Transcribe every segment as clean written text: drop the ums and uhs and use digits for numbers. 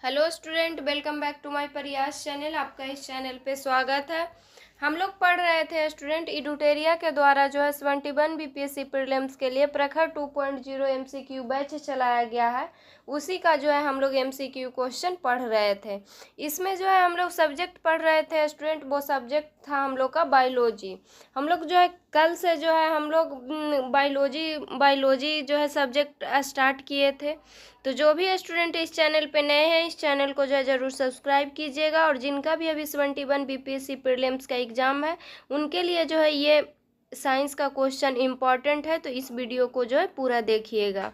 Hello student, welcome back to my Prayas channel. आपका इस channel पे स्वागत है। हम लोग पढ़ रहे थे स्टूडेंट इडुटेरिया के द्वारा जो है 71 बीपीएससी प्रीलिम्स के लिए प्रखर 2.0 एमसीक्यू बैच चलाया गया है। उसी का जो है हम लोग एमसीक्यू क्वेश्चन पढ़ रहे थे। इसमें जो है हम लोग सब्जेक्ट पढ़ रहे थे स्टूडेंट, वो सब्जेक्ट था हम लोग का बायोलॉजी। हम लोग जो है कल से जो है हम लोग बायोलॉजी जो है सब्जेक्ट स्टार्ट किए थे। तो जो भी स्टूडेंट इस चैनल पे नए हैं, इस चैनल को जो है ज़रूर सब्सक्राइब कीजिएगा। और जिनका भी अभी 71 बीपीएससी प्रीलिम्स का एग्ज़ाम है, उनके लिए जो है ये साइंस का क्वेश्चन इम्पॉर्टेंट है, तो इस वीडियो को जो है पूरा देखिएगा।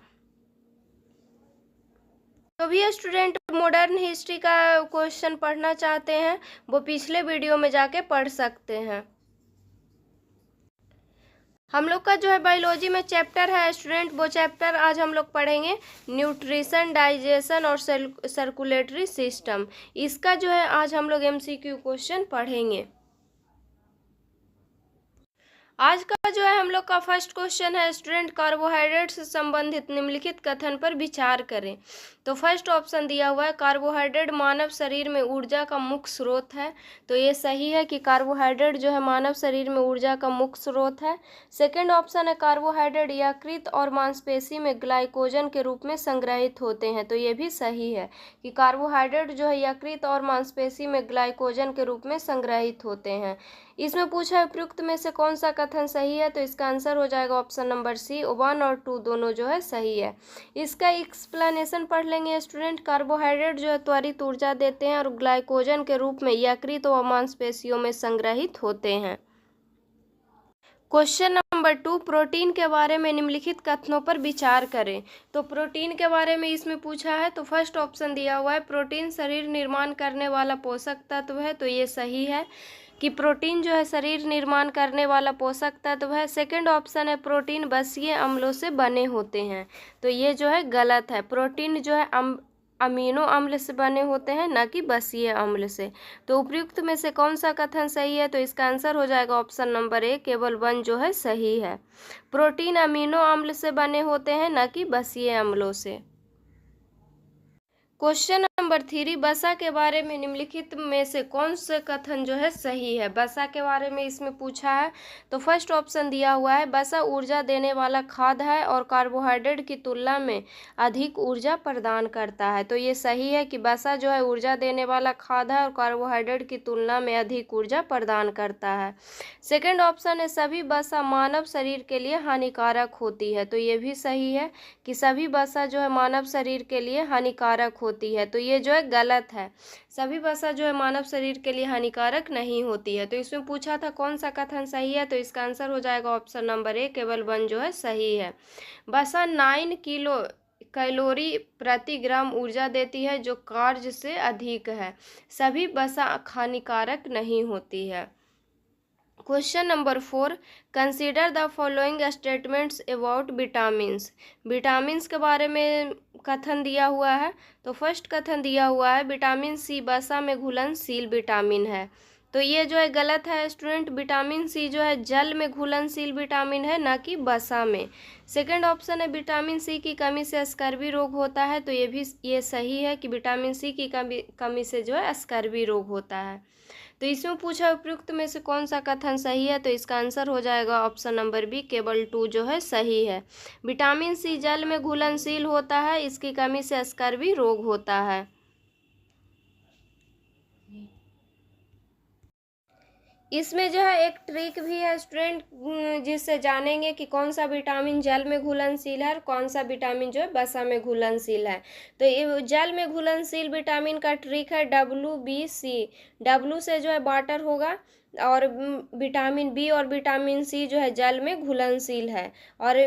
तो भी स्टूडेंट मॉडर्न हिस्ट्री का क्वेश्चन पढ़ना चाहते हैं, वो पिछले वीडियो में जाके पढ़ सकते हैं। हम लोग का जो है बायोलॉजी में चैप्टर है स्टूडेंट, वो चैप्टर आज हम लोग पढ़ेंगे न्यूट्रिशन, डाइजेशन और सर्कुलेटरी सिस्टम। इसका जो है आज हम लोग एमसीक्यू क्वेश्चन पढ़ेंगे। आज का जो है हम लोग का फर्स्ट क्वेश्चन है स्टूडेंट, कार्बोहाइड्रेट से संबंधित निम्नलिखित कथन पर विचार करें। तो फर्स्ट ऑप्शन दिया हुआ है कार्बोहाइड्रेट मानव शरीर में ऊर्जा का मुख्य स्रोत है। तो ये सही है कि कार्बोहाइड्रेट जो है मानव शरीर में ऊर्जा का मुख्य स्रोत है। सेकंड ऑप्शन है कार्बोहाइड्रेट यकृत और मांसपेशी में ग्लाइकोजन के रूप में संग्रहित होते हैं। तो ये भी सही है कि कार्बोहाइड्रेट जो है यकृत और मांसपेशी में ग्लाइकोजन के रूप में संग्रहित होते हैं। इसमें पूछा है उपयुक्त में से कौन सा कथन सही है, तो इसका आंसर हो जाएगा ऑप्शन नंबर सी, 1 और 2 दोनों जो है सही है। इसका एक्सप्लेनेशन पढ़ लेंगे स्टूडेंट। कार्बोहाइड्रेट जो है त्वरित ऊर्जा देते हैं और ग्लाइकोजन के रूप में यकृत व मांसपेशियों में संग्रहित होते हैं। क्वेश्चन नंबर 2, प्रोटीन के बारे में निम्नलिखित कथनों पर विचार करें। तो प्रोटीन के बारे में इसमें पूछा है, तो फर्स्ट ऑप्शन दिया हुआ है प्रोटीन शरीर निर्माण करने वाला पोषक तत्व है। तो ये सही है कि प्रोटीन जो है शरीर निर्माण करने वाला पोषक तत्व है। सेकंड ऑप्शन है प्रोटीन बसीय अम्लों से बने होते हैं। तो ये जो है गलत है। प्रोटीन जो है अमीनो अम्ल से बने होते हैं, न कि बसीय अम्ल से। तो उपयुक्त में से कौन सा कथन सही है, तो इसका आंसर हो जाएगा ऑप्शन नंबर ए, केवल 1 जो है सही है। प्रोटीन अमीनो अम्ल से बने होते हैं, न कि बसीय अम्लों से। क्वेश्चन नंबर 3, बसा के बारे में निम्नलिखित में से कौन से कथन जो है सही है। बसा के बारे में इसमें पूछा है, तो फर्स्ट ऑप्शन दिया हुआ है बसा ऊर्जा देने वाला खाद्य है और कार्बोहाइड्रेट की तुलना में अधिक ऊर्जा प्रदान करता है। तो ये सही है कि बसा जो है ऊर्जा देने वाला खाद्य है और कार्बोहाइड्रेट की तुलना में अधिक ऊर्जा प्रदान करता है। सेकेंड ऑप्शन है सभी बसा मानव शरीर के लिए हानिकारक होती है। तो ये भी सही है कि सभी वसा जो है मानव शरीर के लिए हानिकारक होती है। तो ये जो है गलत है, सभी वसा जो है मानव शरीर के लिए हानिकारक नहीं होती है। तो इसमें पूछा था कौन सा कथन सही है, तो इसका आंसर हो जाएगा ऑप्शन नंबर ए, केवल 1 जो है सही है। वसा 9 किलो कैलोरी प्रति ग्राम ऊर्जा देती है, जो कार्य से अधिक है। सभी वसा हानिकारक नहीं होती है। Question number 4, consider the following statements about vitamins. Vitamins के बारे में कथन दिया हुआ है। तो फर्स्ट कथन दिया हुआ है विटामिन सी वसा में घुलनशील विटामिन है। तो ये जो है गलत है स्टूडेंट। विटामिन सी जो है जल में घुलनशील विटामिन है, ना कि वसा में। सेकंड ऑप्शन है विटामिन सी की कमी से स्कर्वी रोग होता है। तो ये सही है कि विटामिन सी की कमी से जो है स्कर्वी रोग होता है। तो इसमें पूछा उपयुक्त में से कौन सा कथन सही है, तो इसका आंसर हो जाएगा ऑप्शन नंबर बी, केवल 2 जो है सही है। विटामिन सी जल में घुलनशील होता है, इसकी कमी से स्कर्वी रोग होता है। इसमें जो है एक ट्रिक भी है स्टूडेंट, जिससे जानेंगे कि कौन सा विटामिन जल में घुलनशील है और कौन सा विटामिन जो है वसा में घुलनशील है। तो ये जल में घुलनशील विटामिन का ट्रिक है WBC। W से जो है वाटर होगा, और विटामिन बी और विटामिन सी जो है जल में घुलनशील है, और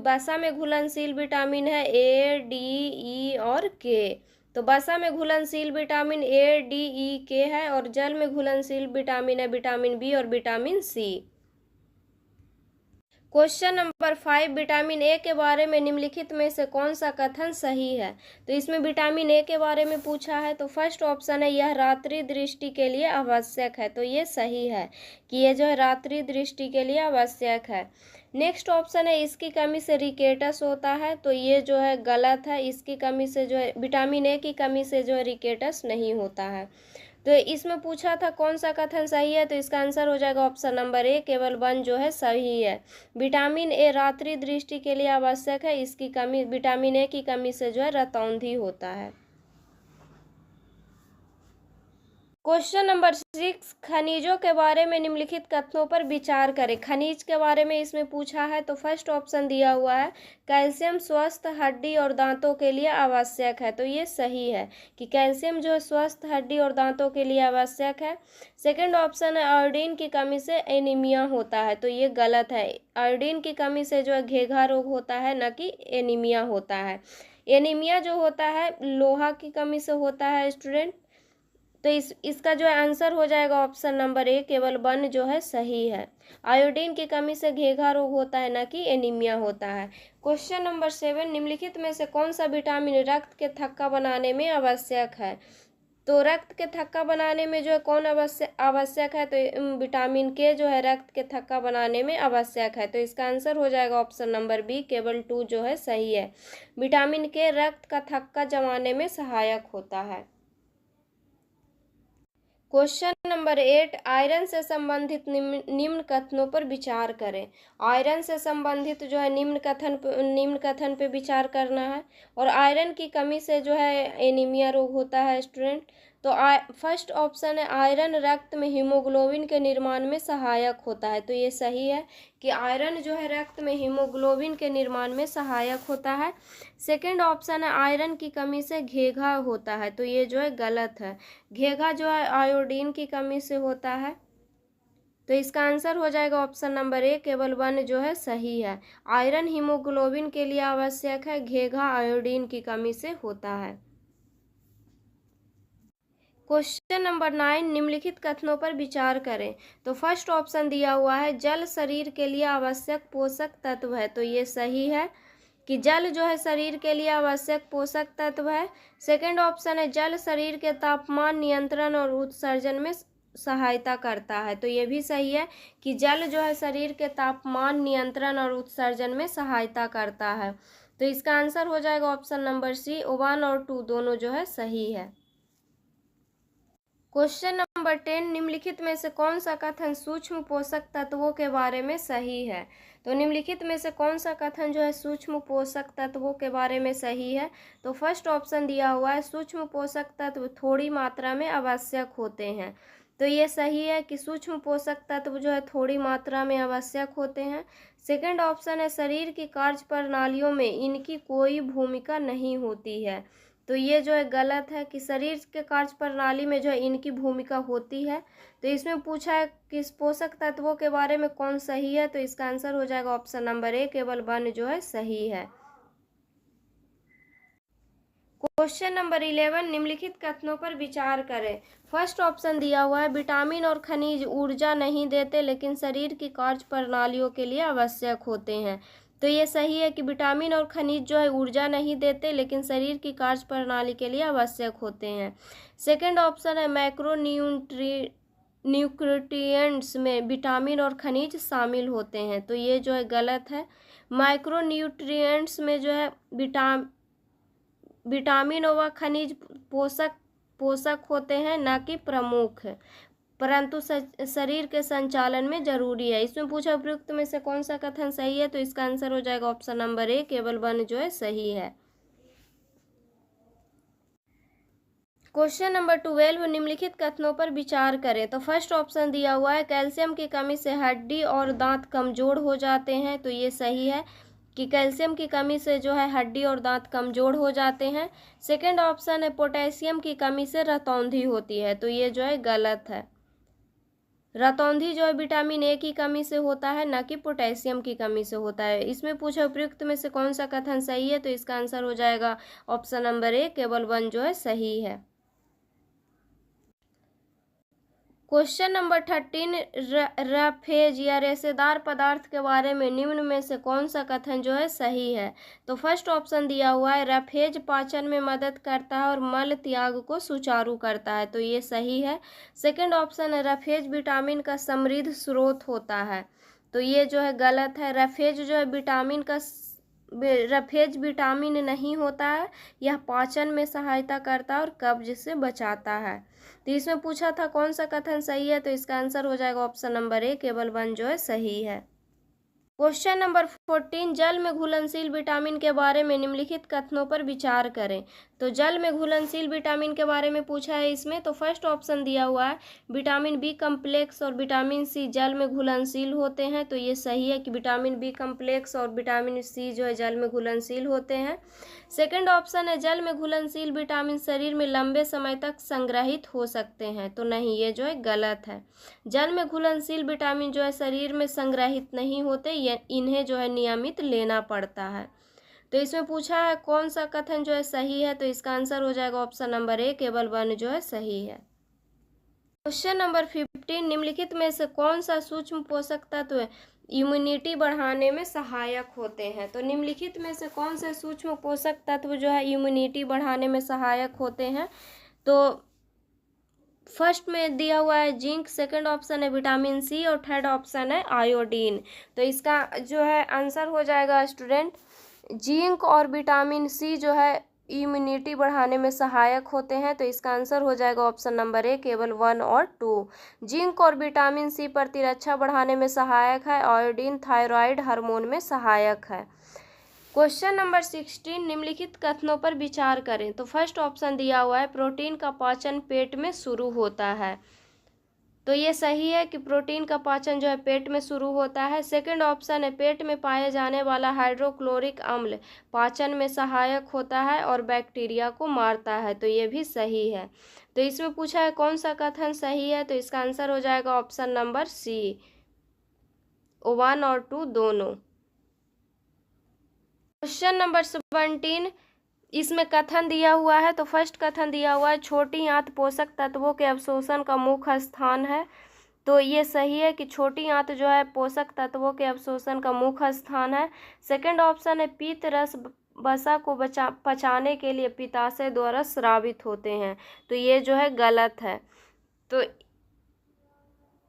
वसा में घुलनशील विटामिन है ADE और K। तो वसा में घुलनशील विटामिन ADE, K है, और जल में घुलनशील विटामिन है विटामिन बी और vitamin C. Question number 5, vitamin A के बारे में निम्नलिखित में से कौन सा कथन सही है। तो इसमें विटामिन ए के बारे में पूछा है, तो फर्स्ट ऑप्शन है यह रात्रि दृष्टि के लिए आवश्यक है, तो ये सही है कि ये जो है रात्रि दृष्टि के लिए आवश्यक है। नेक्स्ट ऑप्शन है इसकी कमी से रिकेटस होता है, तो ये जो है गलत है। इसकी कमी से जो है विटामिन ए की कमी से जो है रिकेटस नहीं होता है। तो इसमें पूछा था कौन सा कथन सही है, तो इसका आंसर हो जाएगा ऑप्शन नंबर ए, केवल 1 जो है सही है। विटामिन ए रात्रि दृष्टि के लिए आवश्यक है, इसकी कमी विटामिन ए की कमी से जो है रतौंधी होता है। क्वेश्चन नंबर 6, खनिजों के बारे में निम्नलिखित कथनों पर विचार करें। खनिज के बारे में इसमें पूछा है, तो फर्स्ट ऑप्शन दिया हुआ है कैल्शियम स्वस्थ हड्डी और दांतों के लिए आवश्यक है, तो ये सही है कि कैल्शियम जो है स्वस्थ हड्डी और दांतों के लिए आवश्यक है। सेकंड ऑप्शन है आयोडीन की कमी से एनीमिया होता है, तो ये गलत है। आयोडीन की कमी से जो है घेघा रोग होता है, न कि एनीमिया होता है। एनीमिया जो होता है लोहा की कमी से होता है स्टूडेंट। तो इसका जो है आंसर हो जाएगा ऑप्शन नंबर ए, केवल 1 जो है सही है। आयोडीन की कमी से घेघा रोग होता है, न कि एनीमिया होता है। क्वेश्चन नंबर 7, निम्नलिखित में से कौन सा विटामिन रक्त के थक्का बनाने में आवश्यक है। तो रक्त के थक्का बनाने में जो है कौन आवश्यक है, तो विटामिन के जो है रक्त के थक्का बनाने में आवश्यक है। तो इसका आंसर हो जाएगा ऑप्शन नंबर बी, केवल 2 जो है सही है। विटामिन के रक्त का थक्का जमाने में सहायक होता है। क्वेश्चन नंबर 8, आयरन से संबंधित निम्न कथनों पर विचार करें। आयरन से संबंधित जो है निम्न कथन पे विचार करना है। और आयरन की कमी से जो है एनीमिया रोग होता है स्टूडेंट। तो फर्स्ट ऑप्शन है आयरन रक्त में हीमोग्लोबिन के निर्माण में सहायक होता है, तो ये सही है कि आयरन जो है रक्त में हीमोग्लोबिन के निर्माण में सहायक होता है। सेकंड ऑप्शन है आयरन की कमी से घेघा होता है, तो ये जो है गलत है। घेघा जो है आयोडीन की कमी से होता है। तो इसका आंसर हो जाएगा ऑप्शन नंबर ए, केवल 1 जो है सही है। आयरन हीमोग्लोबिन के लिए आवश्यक है, घेघा आयोडीन की कमी से होता है। क्वेश्चन नंबर 9, निम्नलिखित कथनों पर विचार करें। तो फर्स्ट ऑप्शन दिया हुआ है जल शरीर के लिए आवश्यक पोषक तत्व है, तो ये सही है कि जल जो है शरीर के लिए आवश्यक पोषक तत्व है। सेकंड ऑप्शन है जल शरीर के तापमान नियंत्रण और उत्सर्जन में सहायता करता है, तो ये भी सही है कि जल जो है शरीर के तापमान नियंत्रण और उत्सर्जन में सहायता करता है। तो इसका आंसर हो जाएगा ऑप्शन नंबर सी, 1 और 2 दोनों जो है सही है। क्वेश्चन नंबर 10, निम्नलिखित में से कौन सा कथन सूक्ष्म पोषक तत्वों के बारे में सही है। तो निम्नलिखित में से कौन सा कथन जो है सूक्ष्म पोषक तत्वों के बारे में सही है। तो फर्स्ट ऑप्शन दिया हुआ है सूक्ष्म पोषक तत्व थोड़ी मात्रा में आवश्यक होते हैं, तो ये सही है कि सूक्ष्म पोषक तत्व जो है थोड़ी मात्रा में आवश्यक होते हैं। सेकंड ऑप्शन है शरीर की कार्य प्रणालियों में इनकी कोई भूमिका नहीं होती है, तो ये जो है गलत है कि शरीर के कार्य प्रणाली में जो है इनकी भूमिका होती है। तो इसमें पूछा है कि पोषक तत्वों के बारे में कौन सही है, तो इसका आंसर हो जाएगा ऑप्शन नंबर ए, केवल 1 जो है सही है। क्वेश्चन नंबर 11, निम्नलिखित कथनों पर विचार करें। फर्स्ट ऑप्शन दिया हुआ है विटामिन और खनिज ऊर्जा नहीं देते लेकिन शरीर की कार्य प्रणालियों के लिए आवश्यक होते हैं, तो ये सही है कि विटामिन और खनिज जो है ऊर्जा नहीं देते लेकिन शरीर की कार्य प्रणाली के लिए आवश्यक होते हैं। सेकंड ऑप्शन है मैक्रो न्यूट्रिएंट्स में विटामिन और खनिज शामिल होते हैं, तो ये जो है गलत है। माइक्रो न्यूट्रिएंट्स में जो है विटामिन व खनिज पोषक होते हैं, न कि प्रमुख, परंतु शरीर के संचालन में जरूरी है। इसमें पूछा उपयुक्त में से कौन सा कथन सही है, तो इसका आंसर हो जाएगा ऑप्शन नंबर ए, केवल 1 जो है सही है। क्वेश्चन नंबर 12, निम्नलिखित कथनों पर विचार करें। तो फर्स्ट ऑप्शन दिया हुआ है कैल्शियम की कमी से हड्डी और दांत कमजोर हो जाते हैं, तो ये सही है कि कैल्शियम की कमी से जो है हड्डी और दांत कमजोर हो जाते हैं। सेकंड ऑप्शन है पोटेशियम की कमी से रतौंधी होती है, तो ये जो है गलत है। रतौंधी जो है विटामिन ए की कमी से होता है, न कि पोटेशियम की कमी से होता है। इसमें पूछा उपयुक्त में से कौन सा कथन सही है, तो इसका आंसर हो जाएगा ऑप्शन नंबर ए, केवल 1 जो है सही है। क्वेश्चन नंबर 13, रफेज या रेशेदार पदार्थ के बारे में निम्न में से कौन सा कथन जो है सही है। तो फर्स्ट ऑप्शन दिया हुआ है रफेज पाचन में मदद करता है और मल त्याग को सुचारू करता है, तो ये सही है। सेकंड ऑप्शन है रफेज विटामिन का समृद्ध स्रोत होता है, तो ये जो है गलत है। रफेज जो है रफेज विटामिन नहीं होता है, यह पाचन में सहायता करता है और कब्ज से बचाता है। तो इसमें पूछा था कौन सा कथन सही है, तो इसका आंसर हो जाएगा ऑप्शन नंबर ए, केवल 1 जो है सही है। क्वेश्चन नंबर 14, जल में घुलनशील विटामिन के बारे में निम्नलिखित कथनों पर विचार करें। तो जल में घुलनशील विटामिन के बारे में पूछा है इसमें, तो फर्स्ट ऑप्शन दिया हुआ है विटामिन बी कम्प्लेक्स और विटामिन सी जल में घुलनशील होते हैं, तो ये सही है कि विटामिन बी कम्प्लेक्स और विटामिन सी जो है जल में घुलनशील होते हैं। सेकंड ऑप्शन है जल में घुलनशील विटामिन शरीर में लंबे समय तक संग्रहित हो सकते हैं, तो नहीं, ये जो है गलत है। जल में घुलनशील विटामिन जो है शरीर में संग्रहित नहीं होते, इन्हें जो है नियमित लेना पड़ता है। तो इसमें पूछा है कौन सा कथन जो है सही है, तो इसका आंसर हो जाएगा ऑप्शन नंबर ए, केवल 1 जो है सही है। क्वेश्चन नंबर 15, निम्नलिखित में से कौन सा सूक्ष्म पोषक तत्व इम्यूनिटी बढ़ाने में सहायक होते हैं। तो निम्नलिखित में से कौन से सूक्ष्म पोषक तत्व जो है इम्यूनिटी बढ़ाने में सहायक होते हैं। तो फर्स्ट में दिया हुआ है जिंक, सेकंड ऑप्शन है विटामिन सी और थर्ड ऑप्शन है आयोडीन। तो इसका जो है आंसर हो जाएगा स्टूडेंट जिंक और विटामिन सी जो है इम्यूनिटी बढ़ाने में सहायक होते हैं, तो इसका आंसर हो जाएगा ऑप्शन नंबर ए, केवल 1 और 2। जिंक और विटामिन सी प्रतिरक्षा बढ़ाने में सहायक है, आयोडीन थायराइड हार्मोन में सहायक है। क्वेश्चन नंबर 16, निम्नलिखित कथनों पर विचार करें। तो फर्स्ट ऑप्शन दिया हुआ है प्रोटीन का पाचन पेट में शुरू होता है, तो ये सही है कि प्रोटीन का पाचन जो है पेट में शुरू होता है। सेकंड ऑप्शन है पेट में पाए जाने वाला हाइड्रोक्लोरिक अम्ल पाचन में सहायक होता है और बैक्टीरिया को मारता है, तो ये भी सही है। तो इसमें पूछा है कौन सा कथन सही है, तो इसका आंसर हो जाएगा ऑप्शन नंबर सी, 1 और 2 दोनों। क्वेश्चन नंबर 17, इसमें कथन दिया हुआ है, तो फर्स्ट कथन दिया हुआ है छोटी आंत पोषक तत्वों के अवशोषण का मुख्य स्थान है, तो ये सही है कि छोटी आंत जो है पोषक तत्वों के अवशोषण का मुख्य स्थान है। सेकंड ऑप्शन है पीत रस वसा को पचाने के लिए पित्ताशय द्वारा स्रावित होते हैं, तो ये जो है गलत है। तो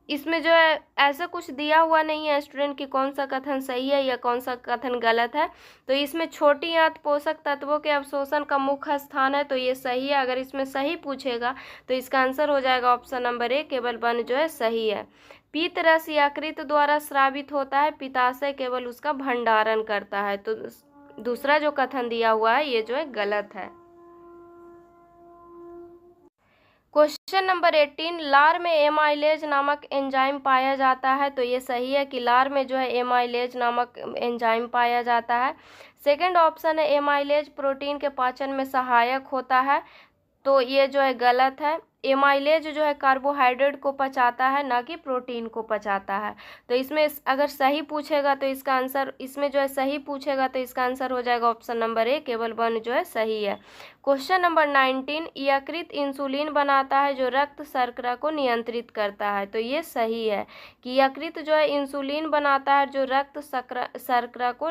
इसमें जो है ऐसा कुछ दिया हुआ नहीं है स्टूडेंट कि कौन सा कथन सही है या कौन सा कथन गलत है। तो इसमें छोटी आंत पोषक तत्वों के अवशोषण का मुख्य स्थान है, तो ये सही है। अगर इसमें सही पूछेगा तो इसका आंसर हो जाएगा ऑप्शन नंबर ए, केवल 1 जो है सही है। पीत रस यकृत द्वारा स्रावित होता है, पित्ताशय केवल उसका भंडारण करता है, तो दूसरा जो कथन दिया हुआ है ये जो है गलत है। क्वेश्चन नंबर 18, लार में एमाइलेज नामक एंजाइम पाया जाता है, तो ये सही है कि लार में जो है एमाइलेज नामक एंजाइम पाया जाता है। सेकंड ऑप्शन है एमाइलेज प्रोटीन के पाचन में सहायक होता है, तो ये जो है गलत है। एमाइलेज जो है कार्बोहाइड्रेट को पचाता है, ना कि प्रोटीन को पचाता है। तो इसमें अगर सही पूछेगा तो इसका आंसर, इसमें जो है सही पूछेगा तो इसका आंसर हो जाएगा ऑप्शन नंबर ए, केवल 1 जो है सही है। क्वेश्चन नंबर 19, यकृत इंसुलिन बनाता है जो रक्त शर्करा को नियंत्रित करता है, तो ये सही है कि यकृत जो है इंसुलिन बनाता है जो रक्त शर्करा को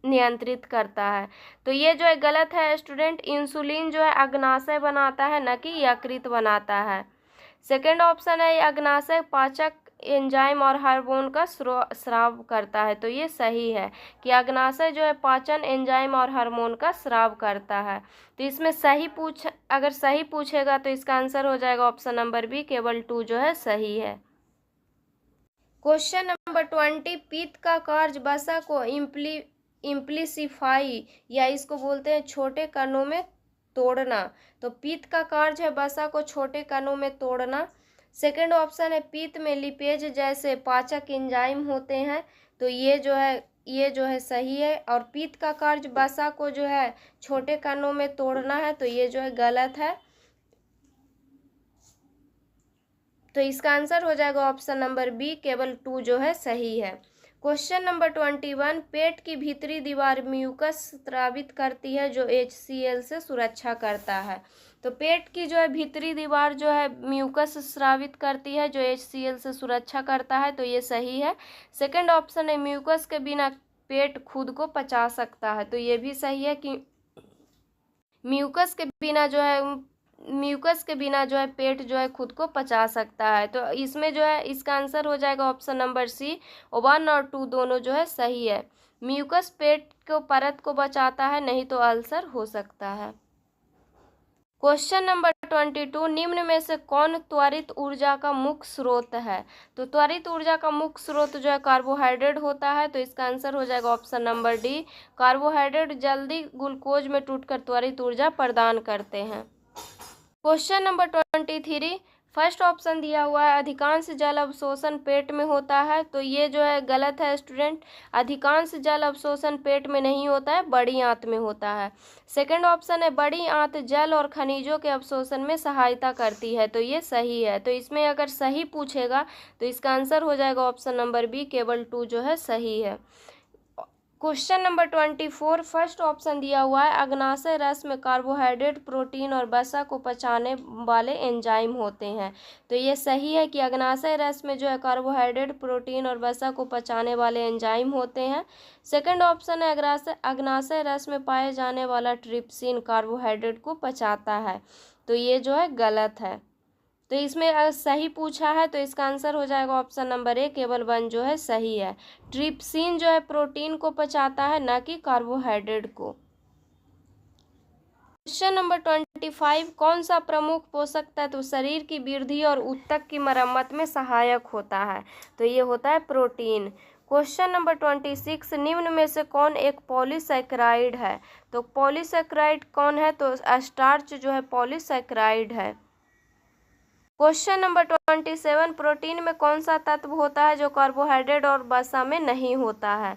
नियंत्रित करता है, तो ये जो है गलत है स्टूडेंट। इंसुलिन जो है अग्नाशय बनाता है, न कि यकृत बनाता है। सेकंड ऑप्शन है अग्नाशय पाचक एंजाइम और हार्मोन का स्राव करता है, तो ये सही है कि अग्नाशय जो है पाचन एंजाइम और हार्मोन का स्राव करता है। तो इसमें अगर सही पूछेगा तो इसका आंसर हो जाएगा ऑप्शन नंबर बी, केवल 2 जो है सही है। क्वेश्चन नंबर 20, पित्त का कार्य वसा को इम्प्लीसिफाई या इसको बोलते हैं छोटे कणों में तोड़ना, तो पित्त का कार्य है वसा को छोटे कणों में तोड़ना। सेकंड ऑप्शन है पित्त में लिपेज जैसे पाचक एंजाइम होते हैं, तो ये जो है सही है। और पित्त का कार्य वसा को जो है छोटे कणों में तोड़ना है, तो ये जो है गलत है। तो इसका आंसर हो जाएगा ऑप्शन नंबर बी, केवल 2 जो है सही है। क्वेश्चन नंबर 21, पेट की भीतरी दीवार म्यूकस स्रावित करती है जो HCl से सुरक्षा करता है। तो पेट की जो है भीतरी दीवार जो है म्यूकस स्रावित करती है जो HCl से सुरक्षा करता है, तो ये सही है। सेकंड ऑप्शन है म्यूकस के बिना पेट खुद को पचा सकता है, तो ये भी सही है कि म्यूकस के बिना जो है पेट जो है खुद को पचा सकता है। तो इसमें जो है इसका आंसर हो जाएगा ऑप्शन नंबर सी, 1 और 2 दोनों जो है सही है। म्यूकस पेट को परत को बचाता है, नहीं तो अल्सर हो सकता है। क्वेश्चन नंबर 22, निम्न में से कौन त्वरित ऊर्जा का मुख्य स्रोत है? तो त्वरित ऊर्जा का मुख्य स्रोत जो है कार्बोहाइड्रेट होता है, तो इसका आंसर हो जाएगा ऑप्शन नंबर डी, कार्बोहाइड्रेट जल्दी ग्लूकोज में टूटकर त्वरित ऊर्जा प्रदान करते हैं। क्वेश्चन नंबर 23, फर्स्ट ऑप्शन दिया हुआ है अधिकांश जल अवशोषण पेट में होता है, तो ये जो है गलत है स्टूडेंट। अधिकांश जल अवशोषण पेट में नहीं होता है, बड़ी आंत में होता है। सेकंड ऑप्शन है बड़ी आंत जल और खनिजों के अवशोषण में सहायता करती है, तो ये सही है। तो इसमें अगर सही पूछेगा तो इसका आंसर हो जाएगा ऑप्शन नंबर बी, केवल 2 जो है सही है। क्वेश्चन नंबर 24, फर्स्ट ऑप्शन दिया हुआ है अग्नाशय रस में कार्बोहाइड्रेट, प्रोटीन और वसा को पचाने वाले एंजाइम होते हैं, तो ये सही है कि अग्नाशय रस में जो है कार्बोहाइड्रेट, प्रोटीन और वसा को पचाने वाले एंजाइम होते हैं। सेकंड ऑप्शन है अग्नाशय रस में पाए जाने वाला ट्रिप्सिन कार्बोहाइड्रेट को पचाता है, तो ये जो है गलत है। तो इसमें अगर सही पूछा है तो इसका आंसर हो जाएगा ऑप्शन नंबर ए, केवल 1 जो है सही है। ट्रिप्सिन जो है प्रोटीन को पचाता है, न कि कार्बोहाइड्रेट को। क्वेश्चन नंबर 25, कौन सा प्रमुख पोषक तत्व शरीर की वृद्धि और ऊतक की मरम्मत में सहायक होता है? तो ये होता है प्रोटीन। क्वेश्चन नंबर 26, निम्न में से कौन एक पॉलीसैकेराइड है? तो पॉलीसैकेराइड कौन है? तो स्टार्च जो है पॉलीसैकेराइड है। क्वेश्चन नंबर 27, प्रोटीन में कौन सा तत्व होता है जो कार्बोहाइड्रेट और वसा में नहीं होता है?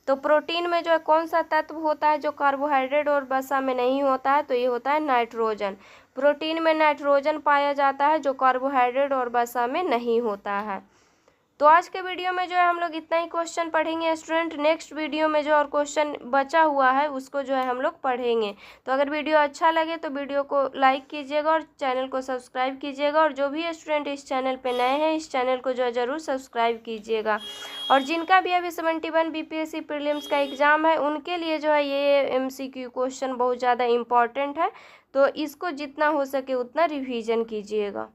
तो प्रोटीन में जो है कौन सा तत्व होता है जो कार्बोहाइड्रेट और वसा में नहीं होता है? तो ये होता है नाइट्रोजन। प्रोटीन में नाइट्रोजन पाया जाता है जो कार्बोहाइड्रेट और वसा में नहीं होता है। तो आज के वीडियो में जो है हम लोग इतना ही क्वेश्चन पढ़ेंगे स्टूडेंट। नेक्स्ट वीडियो में जो और क्वेश्चन बचा हुआ है उसको जो है हम लोग पढ़ेंगे। तो अगर वीडियो अच्छा लगे तो वीडियो को लाइक कीजिएगा और चैनल को सब्सक्राइब कीजिएगा, और जो भी स्टूडेंट इस चैनल पे नए हैं इस चैनल को जो है ज़रूर सब्सक्राइब कीजिएगा। और जिनका भी अभी 71 BPSC प्रीलिम्स का एग्ज़ाम है उनके लिए जो है ये MCQ क्वेश्चन बहुत ज़्यादा इम्पॉर्टेंट है, तो इसको जितना हो सके उतना रिविज़न कीजिएगा।